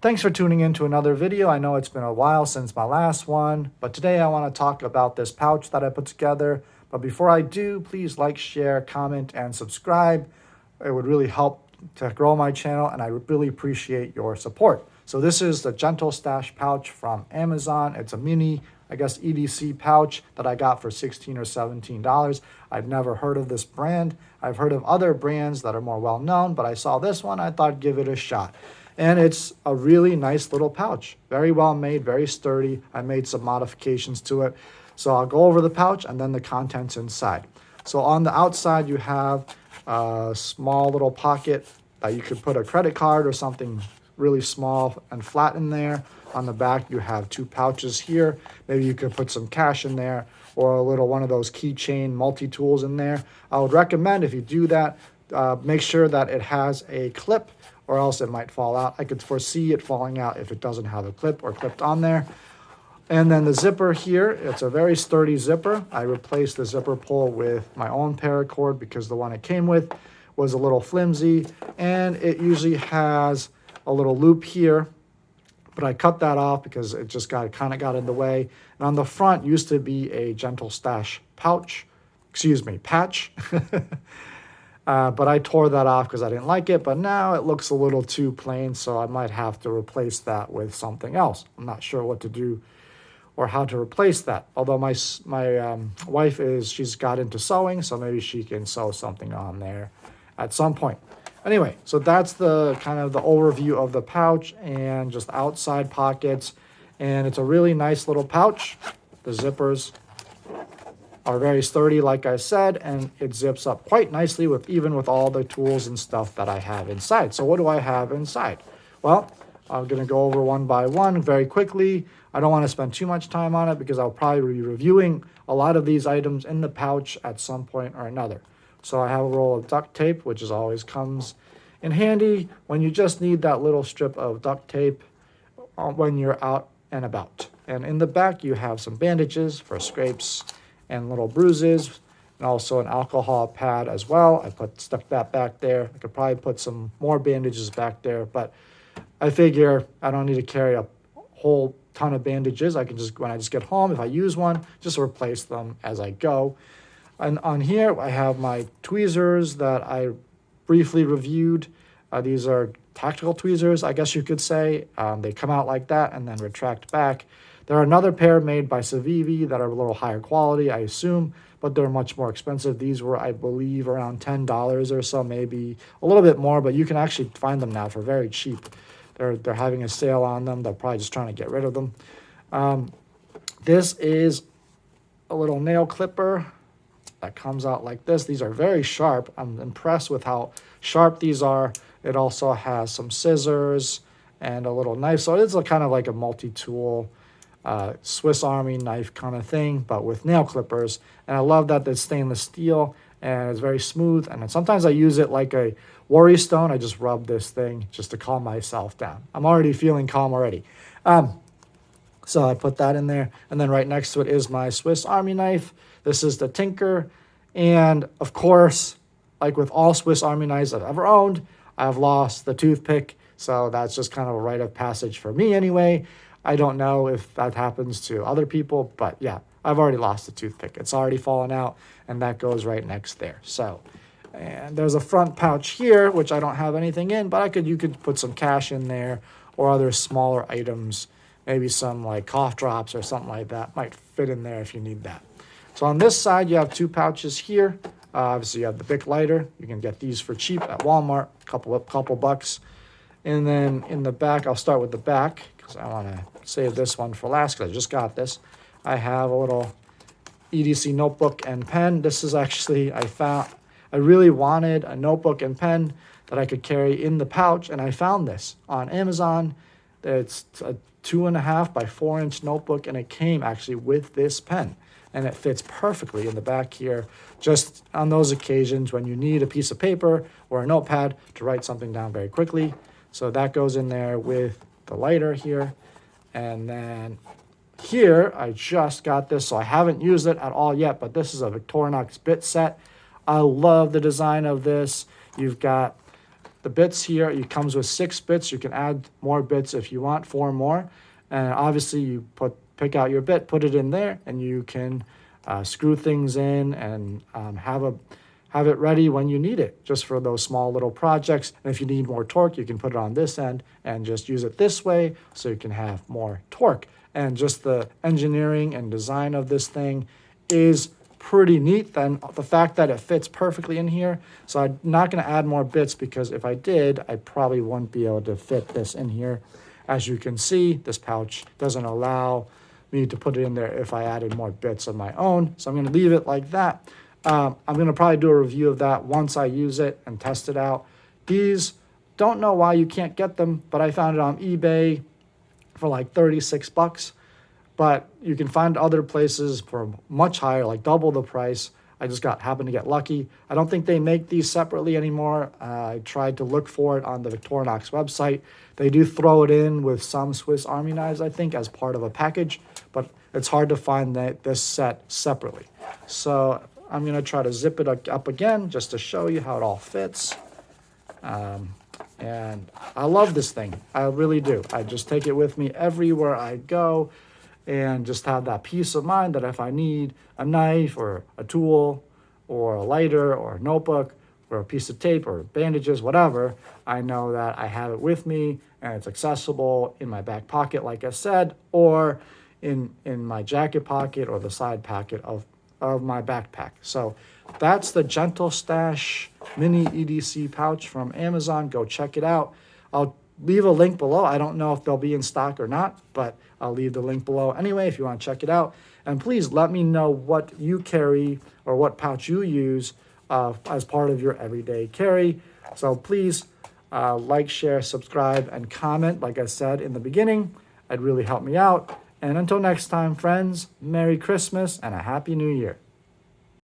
Thanks for tuning in to another video. I know it's been a while since my last one, but today I want to talk about this pouch that I put together. But before I do, please like, share, comment, and subscribe. It would really help to grow my channel, and I really appreciate your support. So this is the Gentlestache pouch from Amazon. It's a mini, I guess, EDC pouch that I got for $16 or $17. I've never heard of this brand. I've heard of other brands that are more well-known, but I saw this one. I thought, give it a shot. And it's a really nice little pouch. Very well made, very sturdy. I made some modifications to it. So I'll go over the pouch and then the contents inside. So on the outside, you have a small little pocket that you could put a credit card or something really small and flat in there. On the back, you have two pouches here. Maybe you could put some cash in there or a little one of those keychain multi-tools in there. I would recommend if you do that, make sure that it has a clip or else it might fall out. I could foresee it falling out if it doesn't have a clip or clipped on there. And then the zipper here, it's a very sturdy zipper. I replaced the zipper pull with my own paracord because the one it came with was a little flimsy, and it usually has a little loop here, but I cut that off because it just kind of got in the way. And on the front used to be a Gentlestache patch. But I tore that off because I didn't like it, but now it looks a little too plain, so I might have to replace that with something else. I'm not sure what to do or how to replace that. Although my wife she's got into sewing, so maybe she can sew something on there at some point. Anyway, so that's the kind of the overview of the pouch and just outside pockets. And it's a really nice little pouch. The zippers are very sturdy, like I said, and it zips up quite nicely even with all the tools and stuff that I have inside. So what do I have inside? Well, I'm going to go over one by one very quickly. I don't want to spend too much time on it because I'll probably be reviewing a lot of these items in the pouch at some point or another. So I have a roll of duct tape, which always comes in handy when you just need that little strip of duct tape when you're out and about. And in the back, you have some bandages for scrapes and little bruises, and also an alcohol pad as well. I stuck that back there. I could probably put some more bandages back there, but I figure I don't need to carry a whole ton of bandages. I can just, when I just get home, if I use one, just replace them as I go. And on here, I have my tweezers that I briefly reviewed. These are tactical tweezers, I guess you could say. They come out like that and then retract back. There are another pair made by Civivi that are a little higher quality, I assume, but they're much more expensive. These were, I believe, around $10 or so, maybe a little bit more, but you can actually find them now for very cheap. They're having a sale on them. They're probably just trying to get rid of them. This is a little nail clipper that comes out like this. These are very sharp. I'm impressed with how sharp these are. It also has some scissors and a little knife. So it's kind of like a multi-tool Swiss Army knife kind of thing, but with nail clippers. And I love that it's stainless steel and it's very smooth. And then sometimes I use it like a worry stone. I just rub this thing just to calm myself down. I'm already feeling calm already. So I put that in there. And then right next to it is my Swiss Army knife. This is the Tinker. And of course, like with all Swiss Army knives I've ever owned, I've lost the toothpick. So that's just kind of a rite of passage for me anyway. I don't know if that happens to other people, but yeah, I've already lost the toothpick. It's already fallen out, and that goes right next there. So, and there's a front pouch here, which I don't have anything in, but you could put some cash in there or other smaller items, maybe some like cough drops or something like that. Might fit in there if you need that. So on this side, you have two pouches here. Obviously, you have the Bic lighter. You can get these for cheap at Walmart, couple bucks. And then in the back, I'll start with the back because I want to save this one for last because I just got this. I have a little EDC notebook and pen. This is actually, I really wanted a notebook and pen that I could carry in the pouch, and I found this on Amazon. It's a 2.5 by 4-inch notebook, and it came actually with this pen. And it fits perfectly in the back here, just on those occasions when you need a piece of paper or a notepad to write something down very quickly. So that goes in there with the lighter here. And then here, I just got this, so I haven't used it at all yet, but this is a Victorinox bit set. I love the design of this. You've got The bits here, it comes with 6 bits. You can add more bits if you want, 4 more. And obviously you pick out your bit, put it in there, and you can screw things in and have it ready when you need it, just for those small little projects. And if you need more torque, you can put it on this end and just use it this way so you can have more torque. And just the engineering and design of this thing is pretty neat. Then the fact that it fits perfectly in here. So I'm not going to add more bits, because if I did, I probably wouldn't be able to fit this in here. As you can see, this pouch doesn't allow me to put it in there if I added more bits of my own. So I'm going to leave it like that. I'm going to probably do a review of that once I use it and test it out. These, don't know why you can't get them, but I found it on eBay for like 36 bucks. But you can find other places for much higher, like double the price. I just happened to get lucky. I don't think they make these separately anymore. I tried to look for it on the Victorinox website. They do throw it in with some Swiss Army knives, I think, as part of a package, but it's hard to find this set separately. So I'm going to try to zip it up again just to show you how it all fits. And I love this thing. I really do. I just take it with me everywhere I go, and just have that peace of mind that if I need a knife or a tool or a lighter or a notebook or a piece of tape or bandages, whatever, I know that I have it with me and it's accessible in my back pocket, like I said, or in my jacket pocket or the side pocket of my backpack. So that's the Gentlestache Mini EDC pouch from Amazon. Go check it out. I'll leave a link below. I don't know if they'll be in stock or not, but I'll leave the link below anyway if you want to check it out. And please let me know what you carry or what pouch you use as part of your everyday carry. So please like, share, subscribe, and comment. Like I said in the beginning, it'd really help me out. And until next time, friends, Merry Christmas and a Happy New Year.